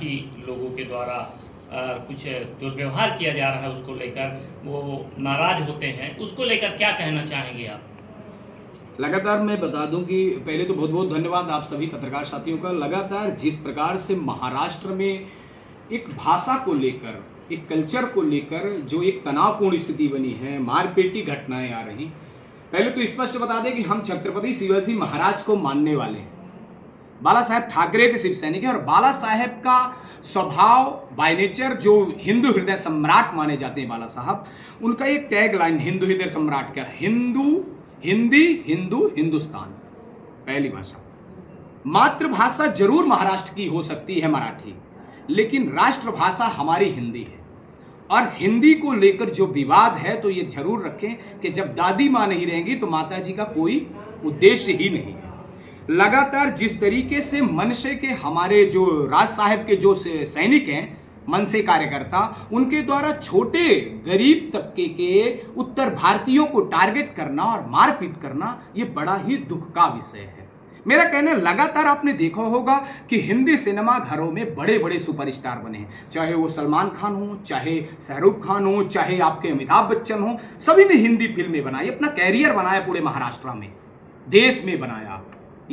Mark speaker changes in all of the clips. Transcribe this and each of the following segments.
Speaker 1: मराठी लोगों के द्वारा कुछ दुर्व्यवहार किया जा रहा है, उसको लेकर वो नाराज होते हैं, उसको लेकर क्या कहना चाहेंगे आप?
Speaker 2: लगातार मैं बता दूं कि पहले तो बहुत बहुत धन्यवाद आप सभी पत्रकार साथियों का। लगातार जिस प्रकार से महाराष्ट्र में एक भाषा को लेकर, एक कल्चर को लेकर जो एक तनावपूर्ण स्थिति बनी है, मारपीट की घटनाएं आ रही, पहले तो स्पष्ट बता दें कि हम छत्रपति शिवाजी महाराज को मानने वाले हैं, बाला साहेब ठाकरे के शिव सैनिक हैं, और बाला साहेब का स्वभाव बाय नेचर जो हिंदू हृदय सम्राट माने जाते हैं बाला साहब, उनका एक टैग लाइन हिंदू हृदय सम्राट क्या, हिंदी हिंदू हिंदुस्तान। पहली भाषा, मातृभाषा जरूर महाराष्ट्र की हो सकती है मराठी, लेकिन राष्ट्रभाषा हमारी हिंदी है। और हिंदी को लेकर जो विवाद है तो ये जरूर रखें कि जब दादी माँ नहीं रहेंगी तो माता जी का कोई उद्देश्य ही नहीं है। लगातार जिस तरीके से मनसे के हमारे जो राज साहब के जो सैनिक हैं, मनसे कार्यकर्ता, उनके द्वारा छोटे गरीब तबके के उत्तर भारतीयों को टारगेट करना और मारपीट करना, ये बड़ा ही दुख का विषय है। मेरा कहना, लगातार आपने देखा होगा कि हिंदी सिनेमा घरों में बड़े बड़े सुपरस्टार बने हैं, चाहे वो सलमान खान हो, चाहे शाहरुख खान हो, चाहे आपके अमिताभ बच्चन हो, सभी ने हिंदी फिल्में बनाई, अपना कैरियर बनाया, पूरे महाराष्ट्र में, देश में बनाया,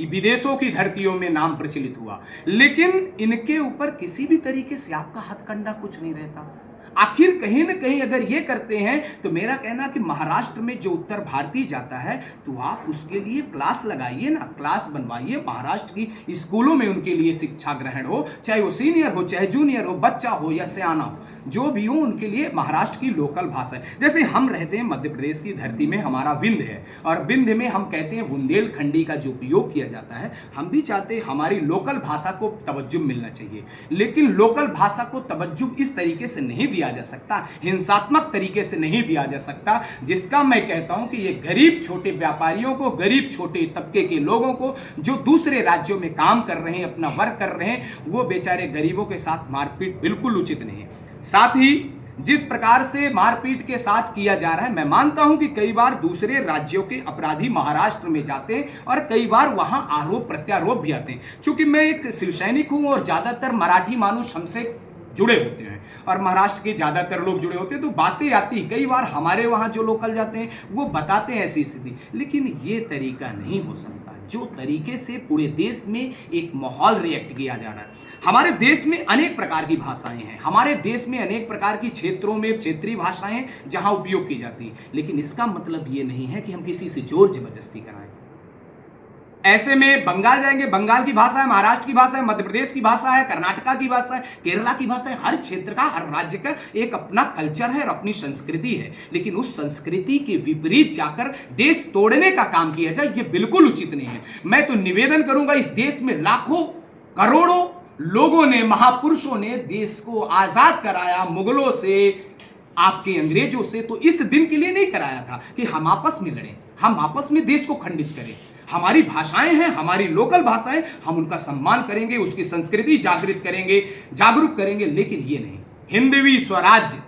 Speaker 2: विदेशों की धरतियों में नाम प्रचलित हुआ। लेकिन इनके ऊपर किसी भी तरीके से आपका हथकंडा कुछ नहीं रहता। आखिर कहीं ना कहीं अगर ये करते हैं तो मेरा कहना कि महाराष्ट्र में जो उत्तर भारतीय जाता है तो आप उसके लिए क्लास लगाइए ना, क्लास बनवाइए, महाराष्ट्र की स्कूलों में उनके लिए शिक्षा ग्रहण हो, चाहे वो सीनियर हो, चाहे जूनियर हो, बच्चा हो या सियाना हो, जो भी हो, उनके लिए महाराष्ट्र की लोकल भाषा है। जैसे हम रहते हैं मध्य प्रदेश की धरती में, हमारा विंध्य है, और विंध्य में हम कहते हैं बुंदेलखंडी का जो उपयोग किया जाता है, हम भी चाहते हैं हमारी लोकल भाषा को तवज्जो मिलना चाहिए, लेकिन लोकल भाषा को तवज्जो इस तरीके से नहीं दिया जा सकता, हिंसात्मक तरीके से नहीं दिया जा सकता, जिसका मैं कहता हूं कि ये गरीब छोटे व्यापारियों को, गरीब छोटे तबके के लोगों को जो दूसरे राज्यों में काम कर रहे हैं, अपना वर्क कर रहे हैं, वो बेचारे गरीबों के साथ मारपीट बिल्कुल उचित नहीं है। साथ ही जिस प्रकार से मारपीट के साथ किया जा रहा है, मैं मानता हूं कि कई बार दूसरे राज्यों के अपराधी महाराष्ट्र में जाते हैं और कई बार वहां आरोप प्रत्यारोप भी आते हैं। चूंकि मैं एक शिव सैनिक हूं और ज्यादातर मराठी मानुष हमसे जुड़े होते हैं और महाराष्ट्र के ज्यादातर लोग जुड़े होते हैं, तो बातें आती, कई बार हमारे वहां जो लोकल जाते हैं वो बताते हैं ऐसी स्थिति, लेकिन ये तरीका नहीं हो सकता जो तरीके से पूरे देश में एक माहौल रिएक्ट किया जा रहा है। हमारे देश में अनेक प्रकार की भाषाएं हैं, हमारे देश में अनेक प्रकार की क्षेत्रों में क्षेत्रीय भाषाएं जहां उपयोग की जाती है, लेकिन इसका मतलब ये नहीं है कि हम किसी से जोर जबरदस्ती कराएं। ऐसे में बंगाल जाएंगे, बंगाल की भाषा है, महाराष्ट्र की भाषा है, मध्य प्रदेश की भाषा है, कर्नाटका की भाषा है, केरला की भाषा है, हर क्षेत्र का, हर राज्य का एक अपना कल्चर है और अपनी संस्कृति है, लेकिन उस संस्कृति के विपरीत जाकर देश तोड़ने का काम किया जाए, ये बिल्कुल उचित नहीं है। मैं तो निवेदन करूंगा, इस देश में लाखों करोड़ों लोगों ने, महापुरुषों ने देश को आजाद कराया मुगलों से, आपके अंग्रेजों से, तो इस दिन के लिए नहीं कराया था कि हम आपस में लड़ें, हम आपस में देश को खंडित करें। हमारी भाषाएं हैं, हमारी लोकल भाषाएं, हम उनका सम्मान करेंगे, उसकी संस्कृति जागृत करेंगे, जागरूक करेंगे, लेकिन ये नहीं। हिंदवी स्वराज्य,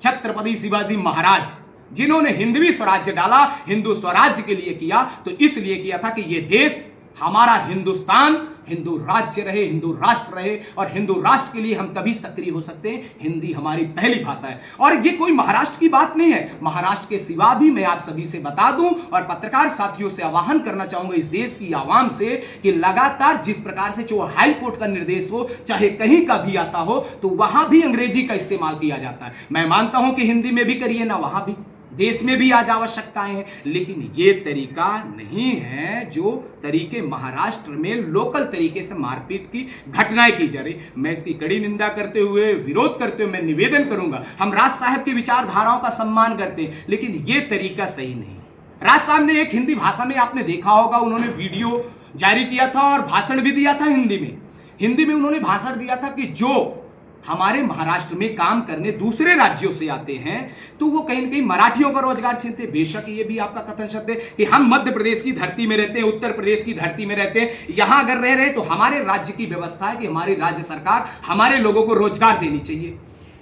Speaker 2: छत्रपति शिवाजी महाराज जिन्होंने हिंदवी स्वराज्य डाला, हिंदू स्वराज्य के लिए किया, तो इसलिए किया था कि ये देश हमारा हिंदुस्तान हिंदू राज्य रहे, हिंदू राष्ट्र रहे, और हिंदू राष्ट्र के लिए हम तभी सक्रिय हो सकते हैं, हिंदी हमारी पहली भाषा है। और ये कोई महाराष्ट्र की बात नहीं है, महाराष्ट्र के सिवा भी मैं आप सभी से बता दूं और पत्रकार साथियों से आह्वान करना चाहूंगा, इस देश की आवाम से, कि लगातार जिस प्रकार से जो हाई कोर्ट का निर्देश हो, चाहे कहीं का भी आता हो, तो वहां भी अंग्रेजी का इस्तेमाल किया जाता है। मैं मानता हूं कि हिंदी में भी करिए ना, वहां भी, देश में भी आज आवश्यकताएं हैं, लेकिन ये तरीका नहीं है जो तरीके महाराष्ट्र में लोकल तरीके से मारपीट की घटनाएं की जा रही। मैं इसकी कड़ी निंदा करते हुए, विरोध करते हुए मैं निवेदन करूंगा, हम राज साहब की विचारधाराओं का सम्मान करते हैं, लेकिन ये तरीका सही नहीं। राज साहब ने एक हिंदी भाषा में, आपने देखा होगा, उन्होंने वीडियो जारी किया था और भाषण भी दिया था हिंदी में उन्होंने भाषण दिया था कि जो हमारे महाराष्ट्र में काम करने दूसरे राज्यों से आते हैं तो वो कहीं ना कहीं मराठियों का रोजगार छीनते। बेशक ये भी आपका कथन सत्य है कि हम मध्य प्रदेश की धरती में रहते हैं, उत्तर प्रदेश की धरती में रहते हैं, यहां अगर रह रहे तो हमारे राज्य की व्यवस्था है कि हमारी राज्य सरकार हमारे लोगों को रोजगार देनी चाहिए।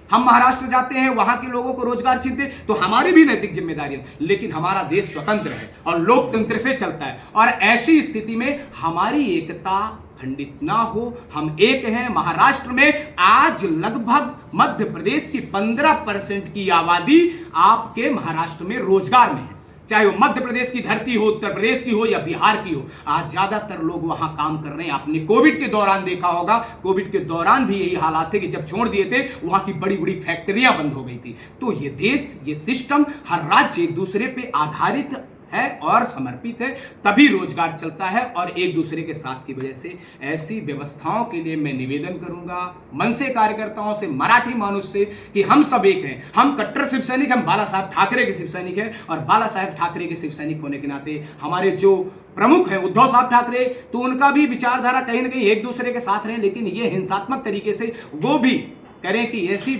Speaker 2: हम महाराष्ट्र जाते हैं, वहां के लोगों को रोजगार छीनते, तो हमारी भी नैतिक जिम्मेदारी है। लेकिन हमारा देश स्वतंत्र है और लोकतंत्र से चलता है, और ऐसी स्थिति में हमारी एकता खंडित ना हो। हम एक हैं। महाराष्ट्र में आज लगभग मध्य प्रदेश की 15% की आबादी आपके महाराष्ट्र में रोजगार में है, चाहे वो मध्य प्रदेश की धरती हो, उत्तर प्रदेश की हो या बिहार की हो। आज ज्यादातर लोग वहां काम कर रहे हैं। आपने कोविड के दौरान देखा होगा, कोविड के दौरान भी यही हालात थे कि जब छोड़ दिए थे वहां की बड़ी बड़ी फैक्ट्रियां बंद हो गई थी। तो ये देश, ये सिस्टम, हर राज्य एक दूसरे पे आधारित है और समर्पित है, तभी रोजगार चलता है और एक दूसरे के साथ की वजह से। ऐसी व्यवस्थाओं के लिए मैं निवेदन करूंगा मन से, कार्यकर्ताओं से, मराठी मानुष से कि हम सब एक हैं। हम कट्टर शिव सैनिक, हम बाला साहब ठाकरे के शिव सैनिक हैं और बाला साहब ठाकरे के शिव सैनिक होने के नाते हमारे जो प्रमुख हैं उद्धव साहब ठाकरे, तो उनका भी विचारधारा कहीं ना कहीं एक दूसरे के साथ रहे, लेकिन ये हिंसात्मक तरीके से वो भी करें कि ऐसी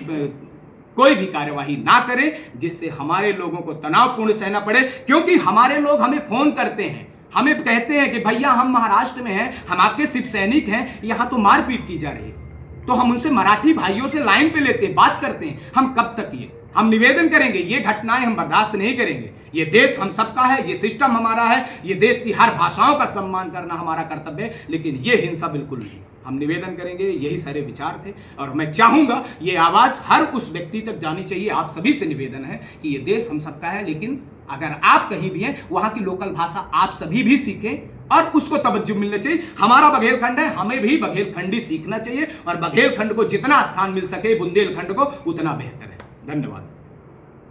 Speaker 2: कोई भी कार्यवाही ना करे जिससे हमारे लोगों को तनावपूर्ण सहना पड़े। क्योंकि हमारे लोग हमें फोन करते हैं, हमें कहते हैं कि भैया हम महाराष्ट्र में हैं, हम आपके शिव सैनिक हैं, यहां तो मारपीट की जा रही है। तो हम उनसे मराठी भाइयों से लाइन पे लेते हैं, बात करते हैं। हम कब तक ये हम निवेदन करेंगे, ये घटनाएं हम बर्दाश्त नहीं करेंगे। ये देश हम सबका है, ये सिस्टम हमारा है, ये देश की हर भाषाओं का सम्मान करना हमारा कर्तव्य है, लेकिन ये हिंसा बिल्कुल नहीं। हम निवेदन करेंगे, यही सारे विचार थे और मैं चाहूंगा ये आवाज हर उस व्यक्ति तक जानी चाहिए। आप सभी से निवेदन है कि ये देश हम सबका है, लेकिन अगर आप कहीं भी हैं वहां की लोकल भाषा आप सभी भी सीखें और उसको तवज्जो मिलना चाहिए। हमारा बघेलखंड है, हमें भी बघेलखंडी सीखना चाहिए और बघेलखंड को जितना स्थान मिल सके बुंदेलखंड को उतना बेहतर है। धन्यवाद।